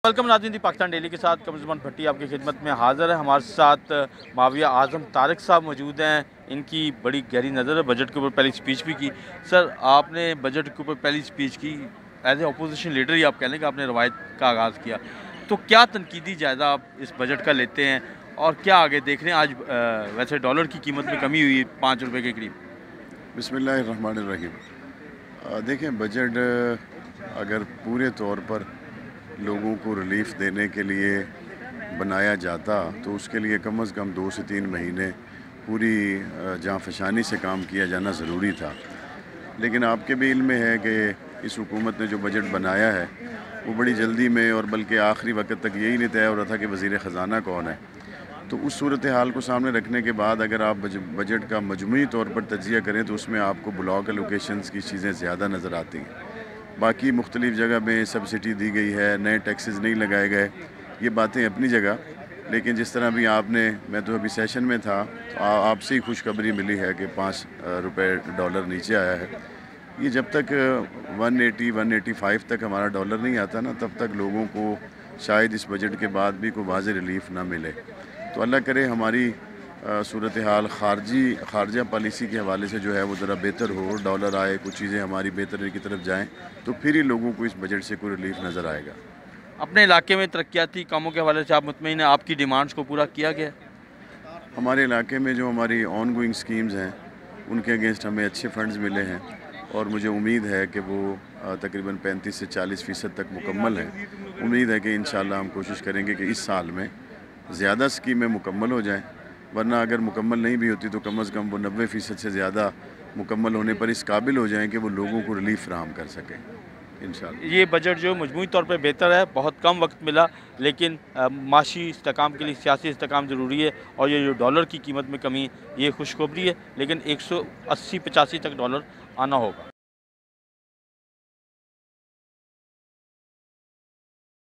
Welcome नाज़रीन दी Pakistan daily के साथ कमरुज़्ज़मान भट्टी आपकी खिदमत में हाज़िर है। हमारे साथ माविया आज़म तारिक साहब मौजूद हैं। इनकी बड़ी गहरी नज़र है, बजट के ऊपर पहली स्पीच भी की। सर, आपने बजट के ऊपर पहली स्पीच की, एज ए अपोजिशन लीडर ही आप कह लें कि आपने रवायत का आगाज़ किया, तो क्या तनकीदी जायज़ा आप इस बजट का लेते हैं और क्या आगे देख रहे हैं? आज वैसे डॉलर की कीमत में कमी हुई 5 रुपये के करीब। बिस्मिल्लाहिर्रहमानिर्रहीम। देखें, बजट अगर पूरे तौर पर लोगों को रिलीफ देने के लिए बनाया जाता तो उसके लिए कम से कम 2 से 3 महीने पूरी जाँफशानी से काम किया जाना ज़रूरी था। लेकिन आपके भी इल्म में है कि इस हुकूमत ने जो बजट बनाया है वो बड़ी जल्दी में, और बल्कि आखिरी वक्त तक यही नहीं तय हो रहा था कि वज़ीर ख़ज़ाना कौन है। तो उस सूरत हाल को सामने रखने के बाद अगर आप बजट का मजमूई तौर पर तजिया करें तो उसमें आपको ब्लॉक एलोकेशंस की चीज़ें ज़्यादा नज़र आती हैं। बाकी मुख्तलिफ जगह में सब्सिडी दी गई है, नए टैक्सेस नहीं लगाए गए, ये बातें अपनी जगह। लेकिन जिस तरह भी आपने, मैं तो अभी सेशन में था, तो आपसे ही खुशखबरी मिली है कि 5 रुपये डॉलर नीचे आया है। ये जब तक 185 तक हमारा डॉलर नहीं आता ना, तब तक लोगों को शायद इस बजट के बाद भी कोई वाज़ेह रिलीफ ना मिले। तो अल्लाह करे हमारी सूरत हाल खारजा पॉलिसी के हवाले से जो है वो ज़रा बेहतर हो, डॉलर आए, कुछ चीज़ें हमारी बेहतरी की तरफ जाएं, तो फिर ही लोगों को इस बजट से कोई रिलीफ नज़र आएगा। अपने इलाके में तरक्याती कामों के हवाले से आप मुतमईन हैं? आपकी डिमांड्स को पूरा किया गया? हमारे इलाके में जो हमारी ऑन गोइंग स्कीम्स हैं उनके अगेंस्ट हमें अच्छे फंड्स मिले हैं, और मुझे उम्मीद है कि वो तकरीबन 35 से 40% तक मुकम्मल हैं। उम्मीद है कि इंशाल्लाह हम कोशिश करेंगे कि इस साल में ज़्यादा स्कीमें मुकम्मल हो जाएँ, वरना अगर मुकम्मल नहीं भी होती तो कम से कम वो 90% से ज़्यादा मुकम्मल होने पर इस काबिल हो जाएँ कि वो लोगों को रिलीफ फराहम कर सकें इंशाअल्लाह। ये बजट जो मजमूई तौर पे बेहतर है, बहुत कम वक्त मिला, लेकिन माशी इस्तेकाम के लिए सियासी इस्तेकाम ज़रूरी है, और ये जो डॉलर की कीमत में कमी, ये खुशखबरी है, लेकिन 180-85 तक डॉलर आना होगा।